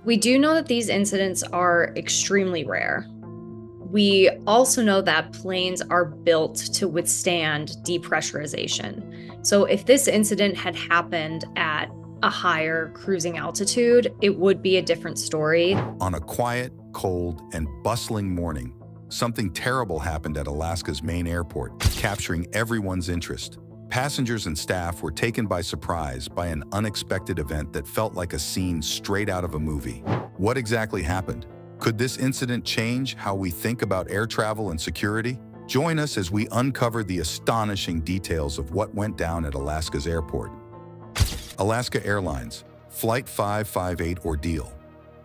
We do know that these incidents are extremely rare. We also know that planes are built to withstand depressurization. So if this incident had happened at a higher cruising altitude, it would be a different story. On a quiet, cold, and bustling morning, something terrible happened at Alaska's main airport, capturing everyone's interest. Passengers and staff were taken by surprise by an unexpected event that felt like a scene straight out of a movie. What exactly happened? Could this incident change how we think about air travel and security? Join us as we uncover the astonishing details of what went down at Alaska's airport. Alaska Airlines Flight 558 ordeal.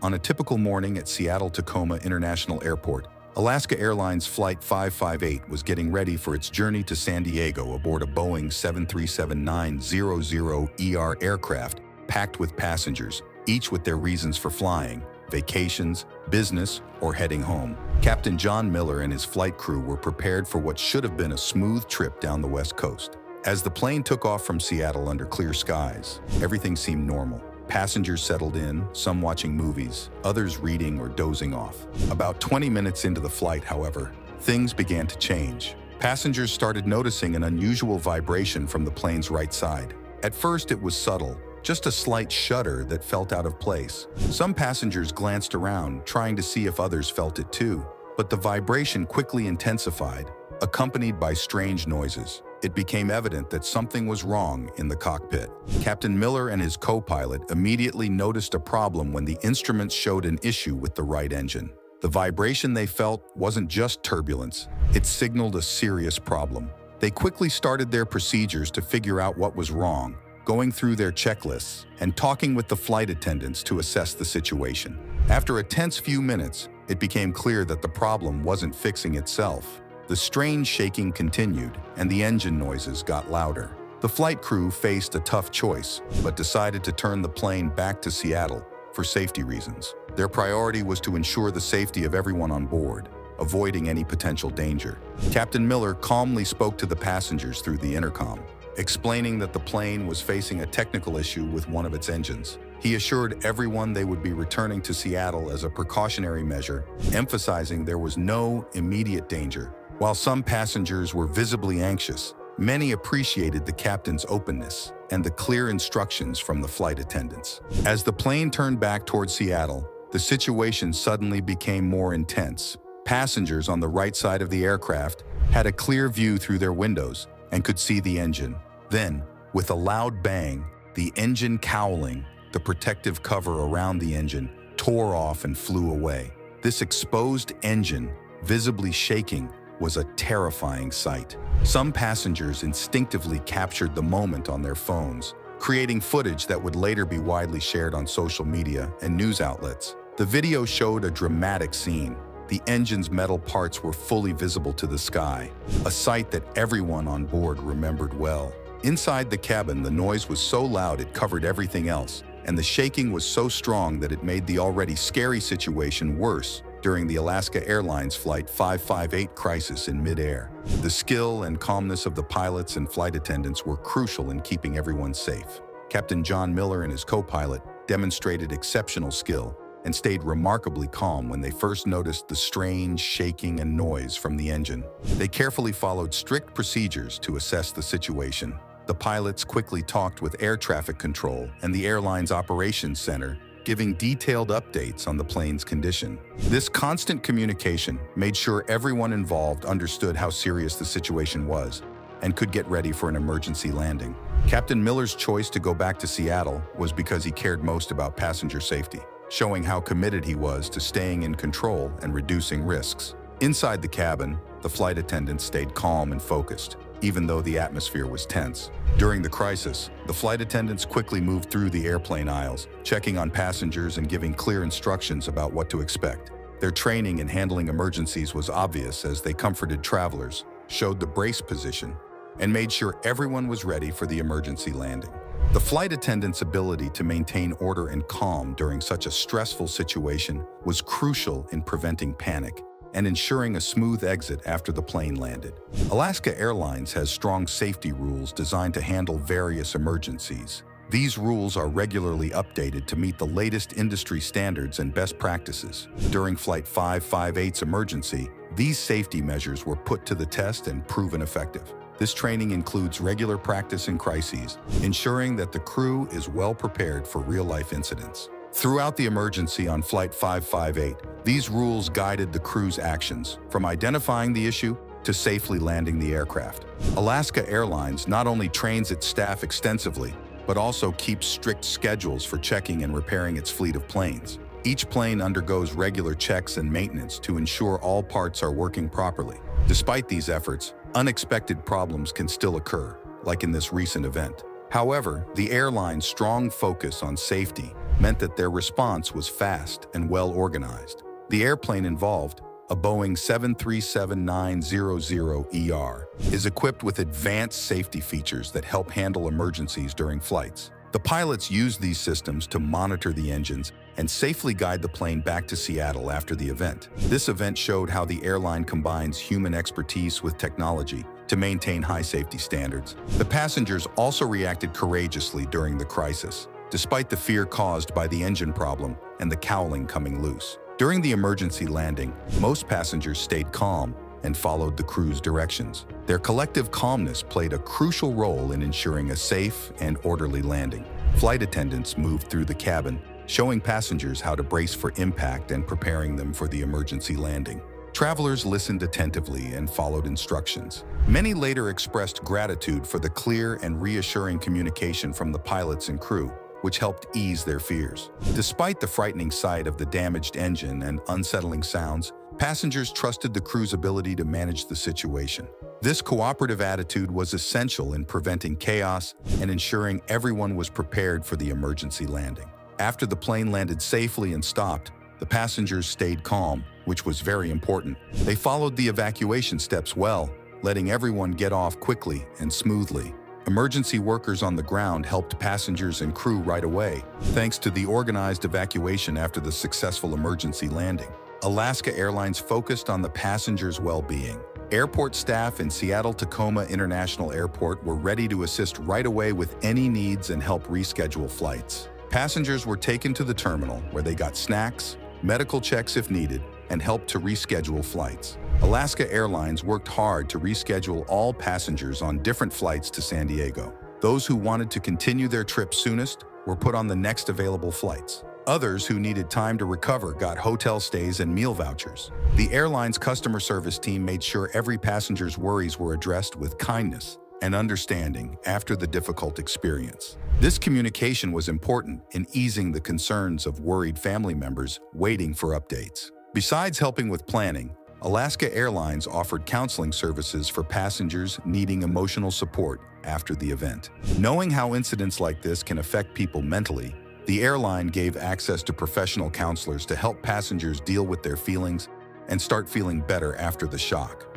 On a typical morning at Seattle-Tacoma International Airport, Alaska Airlines Flight 558 was getting ready for its journey to San Diego aboard a Boeing 737-900ER aircraft packed with passengers, each with their reasons for flying: vacations, business, or heading home. Captain John Miller and his flight crew were prepared for what should have been a smooth trip down the West Coast. As the plane took off from Seattle under clear skies, everything seemed normal. Passengers settled in, some watching movies, others reading or dozing off. About 20 minutes into the flight, however, things began to change. Passengers started noticing an unusual vibration from the plane's right side. At first, it was subtle, just a slight shudder that felt out of place. Some passengers glanced around, trying to see if others felt it too. But the vibration quickly intensified, accompanied by strange noises. It became evident that something was wrong in the cockpit. Captain Miller and his co-pilot immediately noticed a problem when the instruments showed an issue with the right engine. The vibration they felt wasn't just turbulence, it signaled a serious problem. They quickly started their procedures to figure out what was wrong, going through their checklists and talking with the flight attendants to assess the situation. After a tense few minutes, it became clear that the problem wasn't fixing itself. The strange shaking continued, and the engine noises got louder. The flight crew faced a tough choice, but decided to turn the plane back to Seattle for safety reasons. Their priority was to ensure the safety of everyone on board, avoiding any potential danger. Captain Miller calmly spoke to the passengers through the intercom, explaining that the plane was facing a technical issue with one of its engines. He assured everyone they would be returning to Seattle as a precautionary measure, emphasizing there was no immediate danger. While some passengers were visibly anxious, many appreciated the captain's openness and the clear instructions from the flight attendants. As the plane turned back towards Seattle, the situation suddenly became more intense. Passengers on the right side of the aircraft had a clear view through their windows and could see the engine. Then, with a loud bang, the engine cowling, the protective cover around the engine, tore off and flew away. This exposed engine, visibly shaking, was a terrifying sight. Some passengers instinctively captured the moment on their phones, creating footage that would later be widely shared on social media and news outlets. The video showed a dramatic scene. The engine's metal parts were fully visible to the sky, a sight that everyone on board remembered well. Inside the cabin, the noise was so loud it covered everything else, and the shaking was so strong that it made the already scary situation worse during the Alaska Airlines Flight 558 crisis in midair. The skill and calmness of the pilots and flight attendants were crucial in keeping everyone safe. Captain John Miller and his co-pilot demonstrated exceptional skill and stayed remarkably calm when they first noticed the strange shaking and noise from the engine. They carefully followed strict procedures to assess the situation. The pilots quickly talked with air traffic control and the airline's operations center, giving detailed updates on the plane's condition. This constant communication made sure everyone involved understood how serious the situation was and could get ready for an emergency landing. Captain Miller's choice to go back to Seattle was because he cared most about passenger safety, showing how committed he was to staying in control and reducing risks. Inside the cabin, the flight attendants stayed calm and focused, even though the atmosphere was tense. During the crisis, the flight attendants quickly moved through the airplane aisles, checking on passengers and giving clear instructions about what to expect. Their training in handling emergencies was obvious as they comforted travelers, showed the brace position, and made sure everyone was ready for the emergency landing. The flight attendants' ability to maintain order and calm during such a stressful situation was crucial in preventing panic and ensuring a smooth exit after the plane landed. Alaska Airlines has strong safety rules designed to handle various emergencies. These rules are regularly updated to meet the latest industry standards and best practices. During Flight 558's emergency, these safety measures were put to the test and proven effective. This training includes regular practice in crises, ensuring that the crew is well prepared for real-life incidents. Throughout the emergency on Flight 558, these rules guided the crew's actions, from identifying the issue to safely landing the aircraft. Alaska Airlines not only trains its staff extensively, but also keeps strict schedules for checking and repairing its fleet of planes. Each plane undergoes regular checks and maintenance to ensure all parts are working properly. Despite these efforts, unexpected problems can still occur, like in this recent event. However, the airline's strong focus on safety meant that their response was fast and well organized. The airplane involved, a Boeing 737-900ER, is equipped with advanced safety features that help handle emergencies during flights. The pilots use these systems to monitor the engines and safely guide the plane back to Seattle after the event. This event showed how the airline combines human expertise with technology to maintain high safety standards. The passengers also reacted courageously during the crisis, despite the fear caused by the engine problem and the cowling coming loose. During the emergency landing, most passengers stayed calm and followed the crew's directions. Their collective calmness played a crucial role in ensuring a safe and orderly landing. Flight attendants moved through the cabin, showing passengers how to brace for impact and preparing them for the emergency landing. Travelers listened attentively and followed instructions. Many later expressed gratitude for the clear and reassuring communication from the pilots and crew, which helped ease their fears. Despite the frightening sight of the damaged engine and unsettling sounds, passengers trusted the crew's ability to manage the situation. This cooperative attitude was essential in preventing chaos and ensuring everyone was prepared for the emergency landing. After the plane landed safely and stopped, the passengers stayed calm, which was very important. They followed the evacuation steps well, letting everyone get off quickly and smoothly. Emergency workers on the ground helped passengers and crew right away, thanks to the organized evacuation after the successful emergency landing. Alaska Airlines focused on the passengers' well-being. Airport staff in Seattle-Tacoma International Airport were ready to assist right away with any needs and help reschedule flights. Passengers were taken to the terminal, where they got snacks, medical checks if needed, and helped to reschedule flights. Alaska Airlines worked hard to reschedule all passengers on different flights to San Diego. Those who wanted to continue their trip soonest were put on the next available flights. Others who needed time to recover got hotel stays and meal vouchers. The airline's customer service team made sure every passenger's worries were addressed with kindness and understanding after the difficult experience. This communication was important in easing the concerns of worried family members waiting for updates. Besides helping with planning, Alaska Airlines offered counseling services for passengers needing emotional support after the event. Knowing how incidents like this can affect people mentally, the airline gave access to professional counselors to help passengers deal with their feelings and start feeling better after the shock.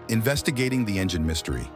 Investigating the engine mystery.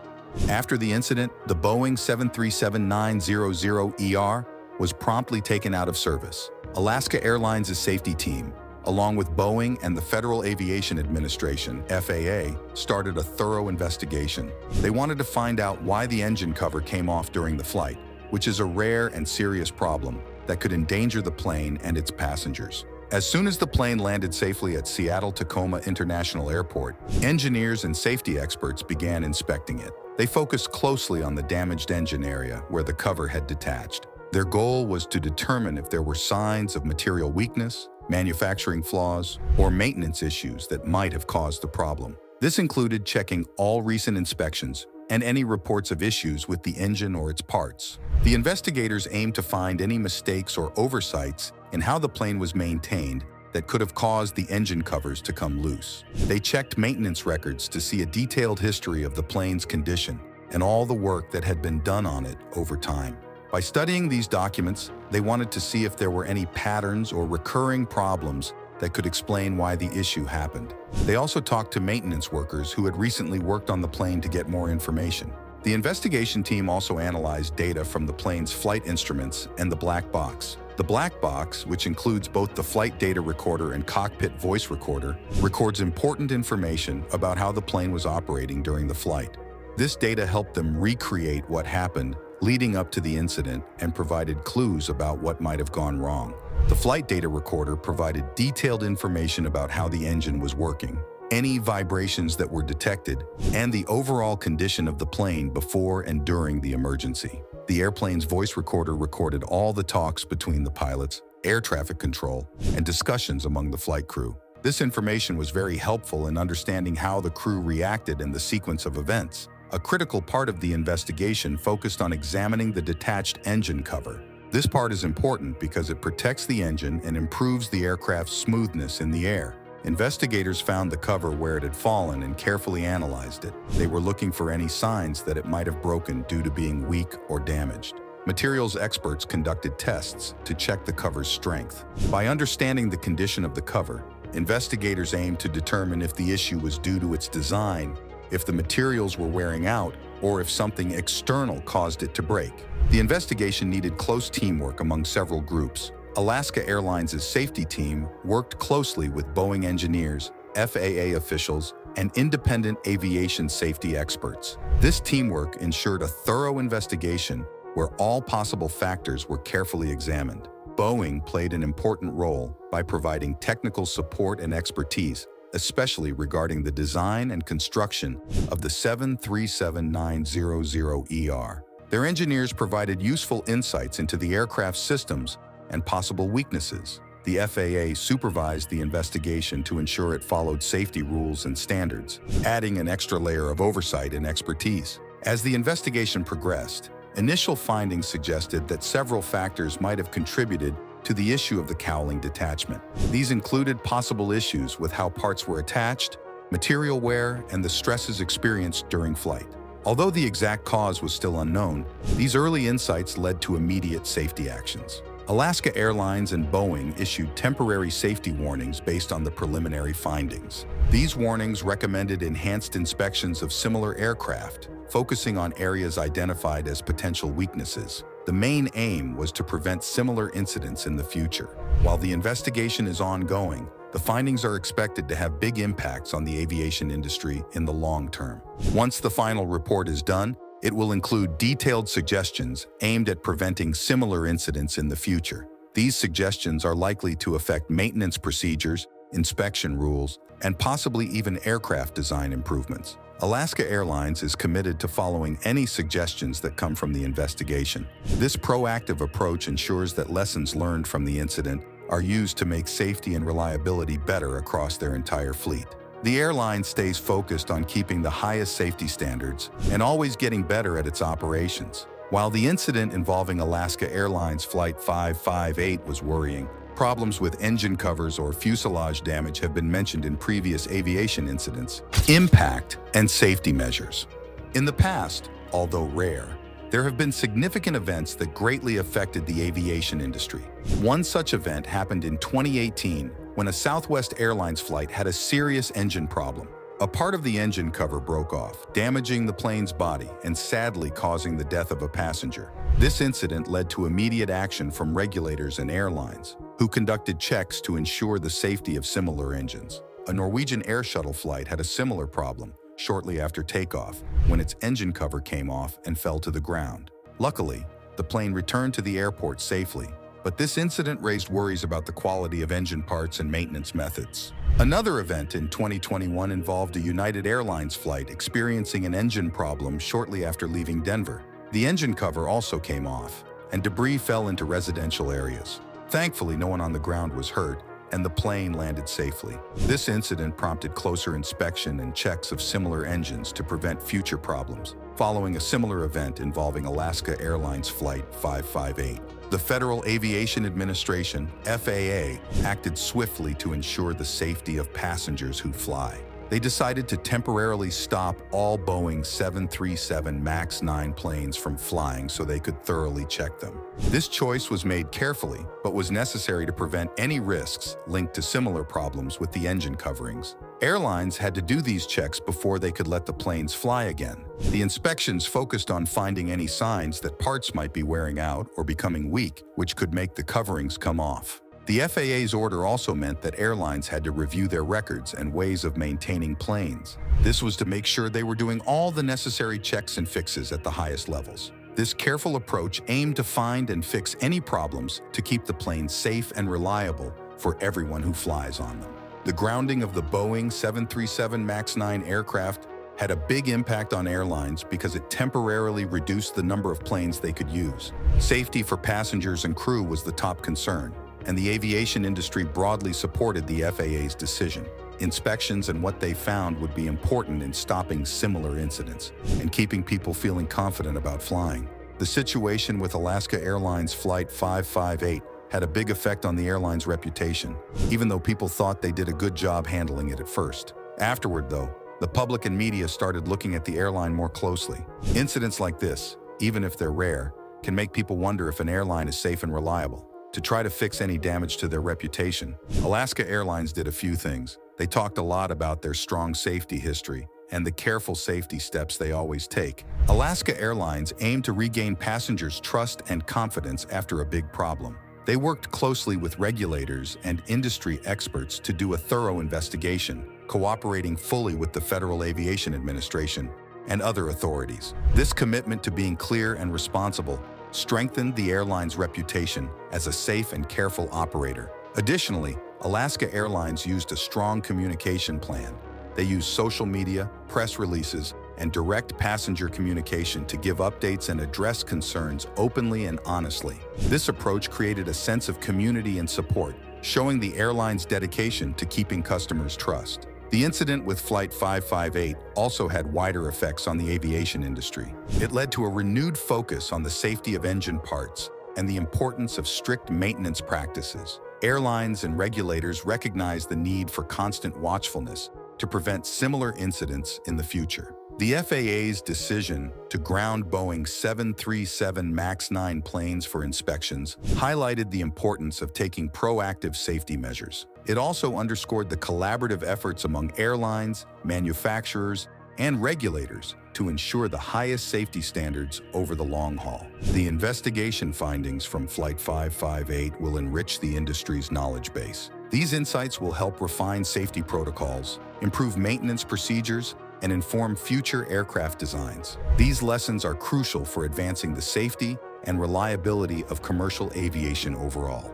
After the incident, the Boeing 737-900ER was promptly taken out of service. Alaska Airlines' safety team, along with Boeing and the Federal Aviation Administration, FAA, started a thorough investigation. They wanted to find out why the engine cover came off during the flight, which is a rare and serious problem that could endanger the plane and its passengers. As soon as the plane landed safely at Seattle-Tacoma International Airport, engineers and safety experts began inspecting it. They focused closely on the damaged engine area where the cover had detached. Their goal was to determine if there were signs of material weakness, manufacturing flaws, or maintenance issues that might have caused the problem. This included checking all recent inspections and any reports of issues with the engine or its parts. The investigators aimed to find any mistakes or oversights in how the plane was maintained that could have caused the engine covers to come loose. They checked maintenance records to see a detailed history of the plane's condition and all the work that had been done on it over time. By studying these documents, they wanted to see if there were any patterns or recurring problems that could explain why the issue happened. They also talked to maintenance workers who had recently worked on the plane to get more information. The investigation team also analyzed data from the plane's flight instruments and the black box. The black box, which includes both the flight data recorder and cockpit voice recorder, records important information about how the plane was operating during the flight. This data helped them recreate what happened leading up to the incident and provided clues about what might have gone wrong. The flight data recorder provided detailed information about how the engine was working, any vibrations that were detected, and the overall condition of the plane before and during the emergency. The airplane's voice recorder recorded all the talks between the pilots, air traffic control, and discussions among the flight crew. This information was very helpful in understanding how the crew reacted in the sequence of events. A critical part of the investigation focused on examining the detached engine cover. This part is important because it protects the engine and improves the aircraft's smoothness in the air. Investigators found the cover where it had fallen and carefully analyzed it. They were looking for any signs that it might have broken due to being weak or damaged. Materials experts conducted tests to check the cover's strength. By understanding the condition of the cover, investigators aimed to determine if the issue was due to its design, if the materials were wearing out, or if something external caused it to break. The investigation needed close teamwork among several groups. Alaska Airlines' safety team worked closely with Boeing engineers, FAA officials, and independent aviation safety experts. This teamwork ensured a thorough investigation where all possible factors were carefully examined. Boeing played an important role by providing technical support and expertise, especially regarding the design and construction of the 737-900ER. Their engineers provided useful insights into the aircraft's systems and possible weaknesses. The FAA supervised the investigation to ensure it followed safety rules and standards, adding an extra layer of oversight and expertise. As the investigation progressed, initial findings suggested that several factors might have contributed to the issue of the cowling detachment. These included possible issues with how parts were attached, material wear, and the stresses experienced during flight. Although the exact cause was still unknown, these early insights led to immediate safety actions. Alaska Airlines and Boeing issued temporary safety warnings based on the preliminary findings. These warnings recommended enhanced inspections of similar aircraft, focusing on areas identified as potential weaknesses. The main aim was to prevent similar incidents in the future. While the investigation is ongoing, the findings are expected to have big impacts on the aviation industry in the long term. Once the final report is done, it will include detailed suggestions aimed at preventing similar incidents in the future. These suggestions are likely to affect maintenance procedures, inspection rules, and possibly even aircraft design improvements. Alaska Airlines is committed to following any suggestions that come from the investigation. This proactive approach ensures that lessons learned from the incident are used to make safety and reliability better across their entire fleet. The airline stays focused on keeping the highest safety standards and always getting better at its operations. While the incident involving Alaska Airlines Flight 558 was worrying, problems with engine covers or fuselage damage have been mentioned in previous aviation incidents. Impact and safety measures. In the past, although rare, there have been significant events that greatly affected the aviation industry. One such event happened in 2018 when a Southwest Airlines flight had a serious engine problem. A part of the engine cover broke off, damaging the plane's body and sadly causing the death of a passenger. This incident led to immediate action from regulators and airlines, who conducted checks to ensure the safety of similar engines. A Norwegian air shuttle flight had a similar problem shortly after takeoff when its engine cover came off and fell to the ground. Luckily, the plane returned to the airport safely, but this incident raised worries about the quality of engine parts and maintenance methods. Another event in 2021 involved a United Airlines flight experiencing an engine problem shortly after leaving Denver. The engine cover also came off, and debris fell into residential areas. Thankfully, no one on the ground was hurt, and the plane landed safely. This incident prompted closer inspection and checks of similar engines to prevent future problems, following a similar event involving Alaska Airlines Flight 558. The Federal Aviation Administration, FAA, acted swiftly to ensure the safety of passengers who fly. They decided to temporarily stop all Boeing 737 MAX 9 planes from flying so they could thoroughly check them. This choice was made carefully, but was necessary to prevent any risks linked to similar problems with the engine coverings. Airlines had to do these checks before they could let the planes fly again. The inspections focused on finding any signs that parts might be wearing out or becoming weak, which could make the coverings come off. The FAA's order also meant that airlines had to review their records and ways of maintaining planes. This was to make sure they were doing all the necessary checks and fixes at the highest levels. This careful approach aimed to find and fix any problems to keep the planes safe and reliable for everyone who flies on them. The grounding of the Boeing 737 MAX 9 aircraft had a big impact on airlines because it temporarily reduced the number of planes they could use. Safety for passengers and crew was the top concern, and the aviation industry broadly supported the FAA's decision. Inspections and what they found would be important in stopping similar incidents and keeping people feeling confident about flying. The situation with Alaska Airlines Flight 558 had a big effect on the airline's reputation, even though people thought they did a good job handling it at first. Afterward, though, the public and media started looking at the airline more closely. Incidents like this, even if they're rare, can make people wonder if an airline is safe and reliable. To try to fix any damage to their reputation, Alaska Airlines did a few things. They talked a lot about their strong safety history and the careful safety steps they always take. Alaska Airlines aimed to regain passengers' trust and confidence after a big problem. They worked closely with regulators and industry experts to do a thorough investigation, cooperating fully with the Federal Aviation Administration and other authorities. This commitment to being clear and responsible strengthened the airline's reputation as a safe and careful operator. Additionally, Alaska Airlines used a strong communication plan. They used social media, press releases, and direct passenger communication to give updates and address concerns openly and honestly. This approach created a sense of community and support, showing the airline's dedication to keeping customers' trust. The incident with Flight 558 also had wider effects on the aviation industry. It led to a renewed focus on the safety of engine parts and the importance of strict maintenance practices. Airlines and regulators recognized the need for constant watchfulness to prevent similar incidents in the future. The FAA's decision to ground Boeing 737 MAX 9 planes for inspections highlighted the importance of taking proactive safety measures. It also underscored the collaborative efforts among airlines, manufacturers, and regulators to ensure the highest safety standards over the long haul. The investigation findings from Flight 558 will enrich the industry's knowledge base. These insights will help refine safety protocols, improve maintenance procedures, and inform future aircraft designs. These lessons are crucial for advancing the safety and reliability of commercial aviation overall.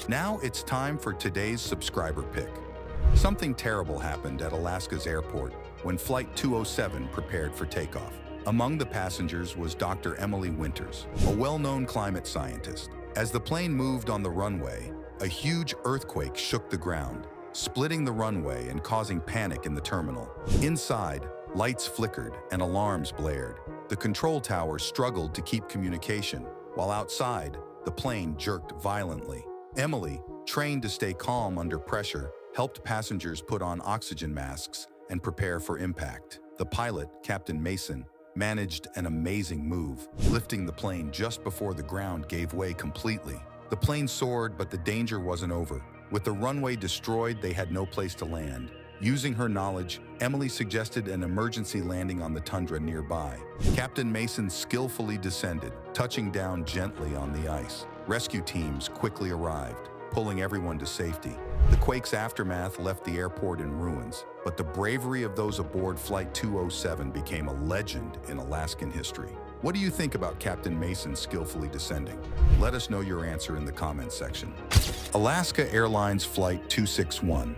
Now it's time for today's subscriber pick. Something terrible happened at Alaska's airport when Flight 207 prepared for takeoff. Among the passengers was Dr. Emily Winters, a well-known climate scientist. As the plane moved on the runway, a huge earthquake shook the ground, splitting the runway and causing panic in the terminal. Inside, lights flickered and alarms blared. The control tower struggled to keep communication, while outside, the plane jerked violently. Emily, trained to stay calm under pressure, helped passengers put on oxygen masks and prepare for impact. The pilot, Captain Mason, managed an amazing move, lifting the plane just before the ground gave way completely. The plane soared, but the danger wasn't over. With the runway destroyed, they had no place to land. Using her knowledge, Emily suggested an emergency landing on the tundra nearby. Captain Mason skillfully descended, touching down gently on the ice. Rescue teams quickly arrived, pulling everyone to safety. The quake's aftermath left the airport in ruins, but the bravery of those aboard Flight 207 became a legend in Alaskan history. What do you think about Captain Mason skillfully descending? Let us know your answer in the comments section. Alaska Airlines Flight 261.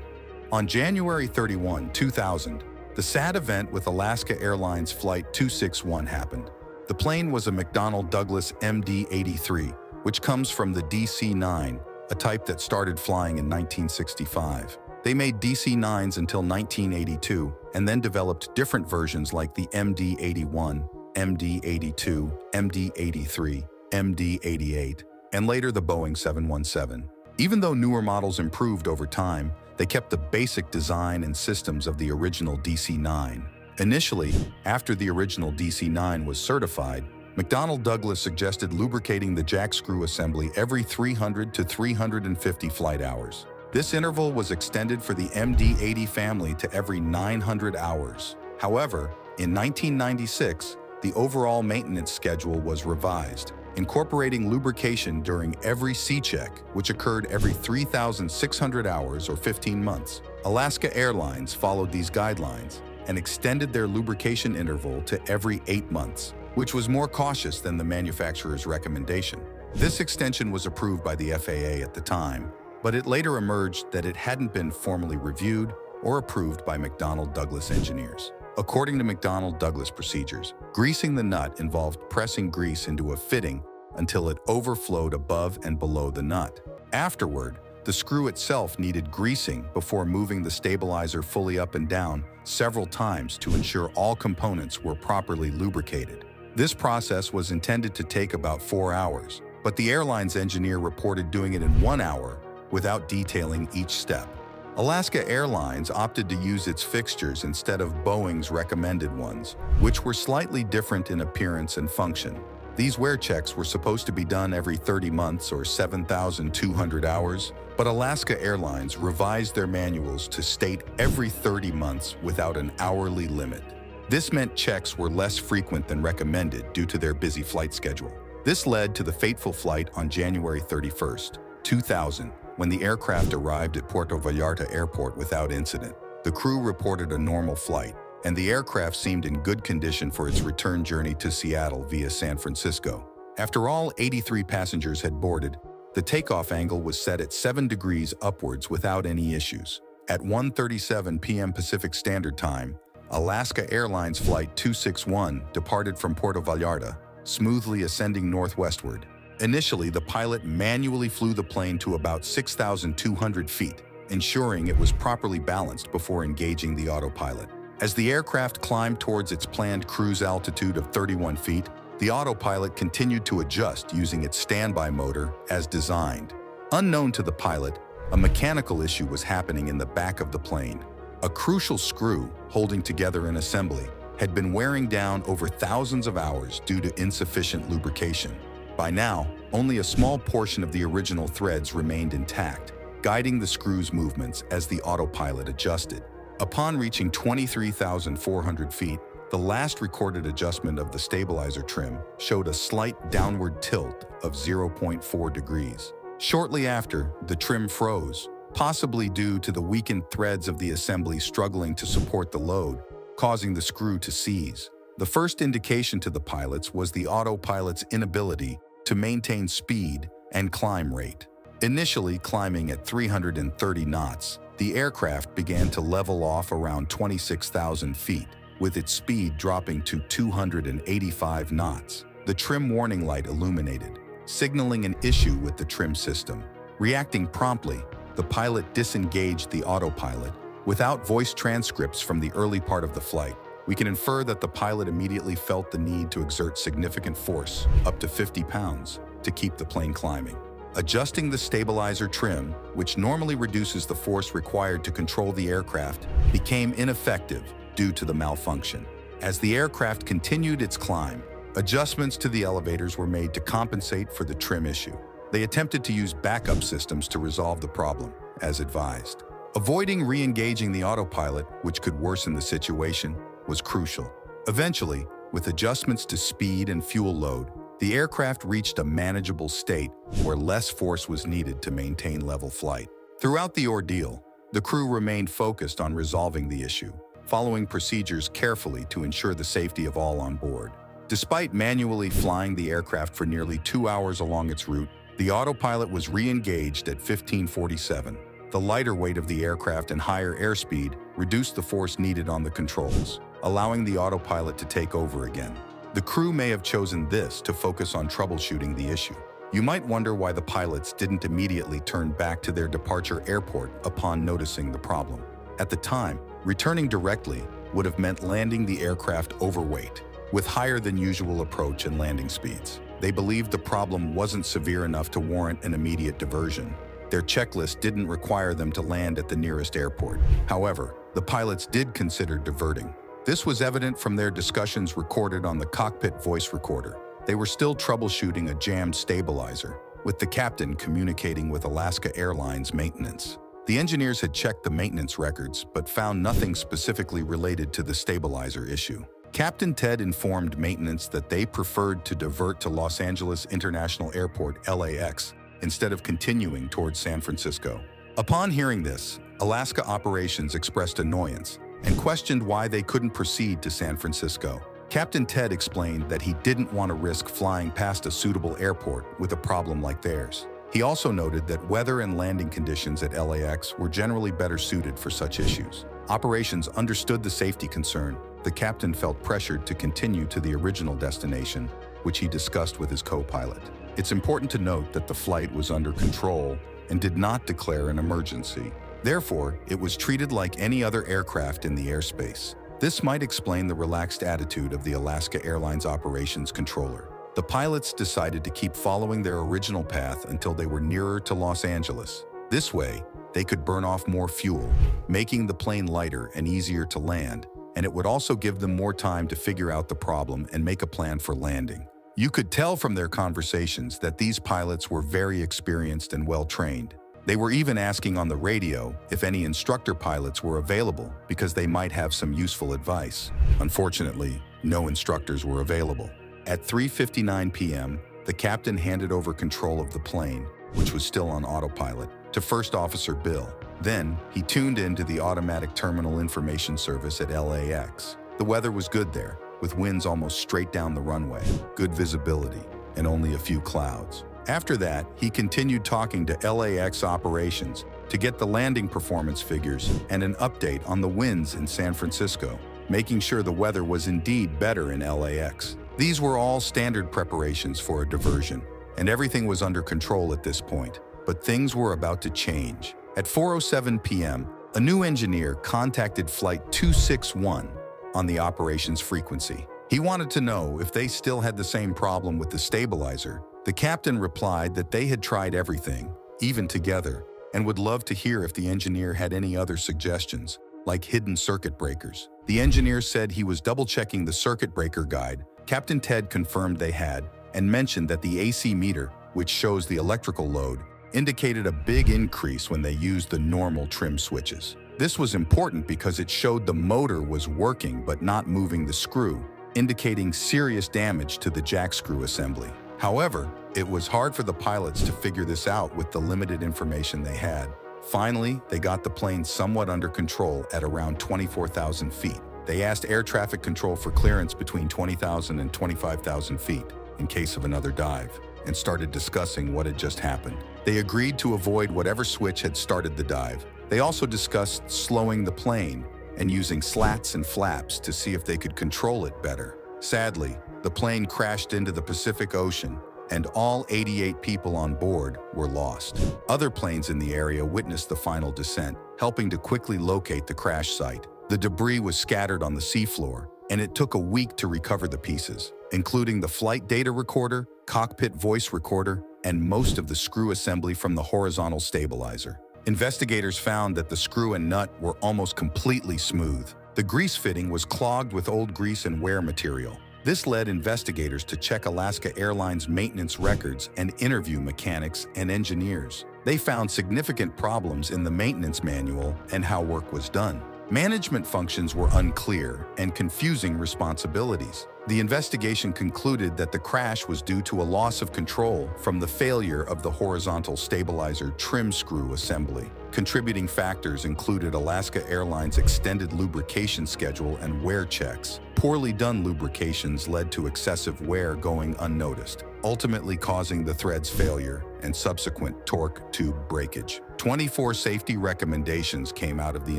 On January 31, 2000, the sad event with Alaska Airlines Flight 261 happened. The plane was a McDonnell Douglas MD-83, which comes from the DC-9, a type that started flying in 1965. They made DC-9s until 1982 and then developed different versions like the MD-81, MD-82, MD-83, MD-88, and later the Boeing 717. Even though newer models improved over time, they kept the basic design and systems of the original DC-9. Initially, after the original DC-9 was certified, McDonnell Douglas suggested lubricating the jack screw assembly every 300 to 350 flight hours. This interval was extended for the MD-80 family to every 900 hours. However, in 1996, the overall maintenance schedule was revised, incorporating lubrication during every C-check, which occurred every 3,600 hours or 15 months. Alaska Airlines followed these guidelines and extended their lubrication interval to every 8 months. which was more cautious than the manufacturer's recommendation. This extension was approved by the FAA at the time, but it later emerged that it hadn't been formally reviewed or approved by McDonnell Douglas engineers. According to McDonnell Douglas procedures, greasing the nut involved pressing grease into a fitting until it overflowed above and below the nut. Afterward, the screw itself needed greasing before moving the stabilizer fully up and down several times to ensure all components were properly lubricated. This process was intended to take about 4 hours, but the airline's engineer reported doing it in 1 hour without detailing each step. Alaska Airlines opted to use its fixtures instead of Boeing's recommended ones, which were slightly different in appearance and function. These wear checks were supposed to be done every 30 months or 7,200 hours, but Alaska Airlines revised their manuals to state every 30 months without an hourly limit. This meant checks were less frequent than recommended due to their busy flight schedule. This led to the fateful flight on January 31st, 2000, when the aircraft arrived at Puerto Vallarta Airport without incident. The crew reported a normal flight, and the aircraft seemed in good condition for its return journey to Seattle via San Francisco. After all 83 passengers had boarded, the takeoff angle was set at 7 degrees upwards without any issues. At 1:37 p.m. Pacific Standard Time, Alaska Airlines Flight 261 departed from Puerto Vallarta, smoothly ascending northwestward. Initially, the pilot manually flew the plane to about 6,200 feet, ensuring it was properly balanced before engaging the autopilot. As the aircraft climbed towards its planned cruise altitude of 31 feet, the autopilot continued to adjust using its standby motor as designed. Unknown to the pilot, a mechanical issue was happening in the back of the plane. A crucial screw, holding together an assembly, had been wearing down over thousands of hours due to insufficient lubrication. By now, only a small portion of the original threads remained intact, guiding the screw's movements as the autopilot adjusted. Upon reaching 23,400 feet, the last recorded adjustment of the stabilizer trim showed a slight downward tilt of 0.4 degrees. Shortly after, the trim froze, possibly due to the weakened threads of the assembly struggling to support the load, causing the screw to seize. The first indication to the pilots was the autopilot's inability to maintain speed and climb rate. Initially climbing at 330 knots, the aircraft began to level off around 26,000 feet, with its speed dropping to 285 knots. The trim warning light illuminated, signaling an issue with the trim system. Reacting promptly, the pilot disengaged the autopilot. Without voice transcripts from the early part of the flight, we can infer that the pilot immediately felt the need to exert significant force, up to 50 pounds, to keep the plane climbing. Adjusting the stabilizer trim, which normally reduces the force required to control the aircraft, became ineffective due to the malfunction. As the aircraft continued its climb, adjustments to the elevators were made to compensate for the trim issue. They attempted to use backup systems to resolve the problem, as advised. Avoiding re-engaging the autopilot, which could worsen the situation, was crucial. Eventually, with adjustments to speed and fuel load, the aircraft reached a manageable state where less force was needed to maintain level flight. Throughout the ordeal, the crew remained focused on resolving the issue, following procedures carefully to ensure the safety of all on board. Despite manually flying the aircraft for nearly 2 hours along its route, the autopilot was re-engaged at 15:47. The lighter weight of the aircraft and higher airspeed reduced the force needed on the controls, allowing the autopilot to take over again. The crew may have chosen this to focus on troubleshooting the issue. You might wonder why the pilots didn't immediately turn back to their departure airport upon noticing the problem. At the time, returning directly would have meant landing the aircraft overweight, with higher than usual approach and landing speeds. They believed the problem wasn't severe enough to warrant an immediate diversion. Their checklist didn't require them to land at the nearest airport. However, the pilots did consider diverting. This was evident from their discussions recorded on the cockpit voice recorder. They were still troubleshooting a jammed stabilizer, with the captain communicating with Alaska Airlines maintenance. The engineers had checked the maintenance records, but found nothing specifically related to the stabilizer issue. Captain Ted informed maintenance that they preferred to divert to Los Angeles International Airport, LAX, instead of continuing towards San Francisco. Upon hearing this, Alaska Operations expressed annoyance and questioned why they couldn't proceed to San Francisco. Captain Ted explained that he didn't want to risk flying past a suitable airport with a problem like theirs. He also noted that weather and landing conditions at LAX were generally better suited for such issues. Operations understood the safety concern. The captain felt pressured to continue to the original destination, which he discussed with his co-pilot. It's important to note that the flight was under control and did not declare an emergency. Therefore, it was treated like any other aircraft in the airspace. This might explain the relaxed attitude of the Alaska Airlines operations controller. The pilots decided to keep following their original path until they were nearer to Los Angeles. This way, they could burn off more fuel, making the plane lighter and easier to land, and it would also give them more time to figure out the problem and make a plan for landing. You could tell from their conversations that these pilots were very experienced and well-trained. They were even asking on the radio if any instructor pilots were available because they might have some useful advice. Unfortunately, no instructors were available. At 3:59 p.m., the captain handed over control of the plane, which was still on autopilot, to First Officer Bill. Then, he tuned into the automatic terminal information service at LAX. The weather was good there, with winds almost straight down the runway, good visibility, and only a few clouds. After that, he continued talking to LAX operations to get the landing performance figures and an update on the winds in San Francisco, making sure the weather was indeed better in LAX. These were all standard preparations for a diversion, and everything was under control at this point. But things were about to change. At 4:07 p.m., a new engineer contacted Flight 261 on the operations frequency. He wanted to know if they still had the same problem with the stabilizer. The captain replied that they had tried everything, even together, and would love to hear if the engineer had any other suggestions, like hidden circuit breakers. The engineer said he was double-checking the circuit breaker guide. Captain Ted confirmed they had, and mentioned that the AC meter, which shows the electrical load, indicated a big increase when they used the normal trim switches. This was important because it showed the motor was working but not moving the screw, indicating serious damage to the jack screw assembly. However, it was hard for the pilots to figure this out with the limited information they had. Finally, they got the plane somewhat under control at around 24,000 feet. They asked air traffic control for clearance between 20,000 and 25,000 feet in case of another dive, and started discussing what had just happened. They agreed to avoid whatever switch had started the dive. They also discussed slowing the plane and using slats and flaps to see if they could control it better. Sadly, the plane crashed into the Pacific Ocean, and all 88 people on board were lost. Other planes in the area witnessed the final descent, helping to quickly locate the crash site. The debris was scattered on the seafloor, and it took a week to recover the pieces, including the flight data recorder, cockpit voice recorder, and most of the screw assembly from the horizontal stabilizer. Investigators found that the screw and nut were almost completely smooth. The grease fitting was clogged with old grease and wear material. This led investigators to check Alaska Airlines maintenance records and interview mechanics and engineers. They found significant problems in the maintenance manual and how work was done. Management functions were unclear and confusing responsibilities. The investigation concluded that the crash was due to a loss of control from the failure of the horizontal stabilizer trim screw assembly. Contributing factors included Alaska Airlines' extended lubrication schedule and wear checks. Poorly done lubrications led to excessive wear going unnoticed, ultimately causing the thread's failure and subsequent torque tube breakage. 24 safety recommendations came out of the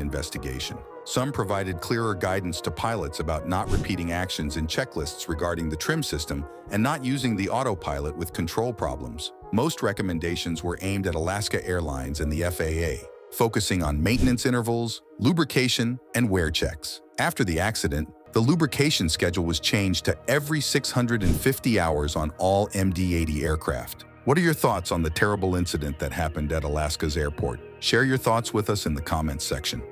investigation. Some provided clearer guidance to pilots about not repeating actions in checklists regarding the trim system and not using the autopilot with control problems. Most recommendations were aimed at Alaska Airlines and the FAA, focusing on maintenance intervals, lubrication, and wear checks. After the accident, the lubrication schedule was changed to every 650 hours on all MD-80 aircraft. What are your thoughts on the terrible incident that happened at Alaska's airport? Share your thoughts with us in the comments section.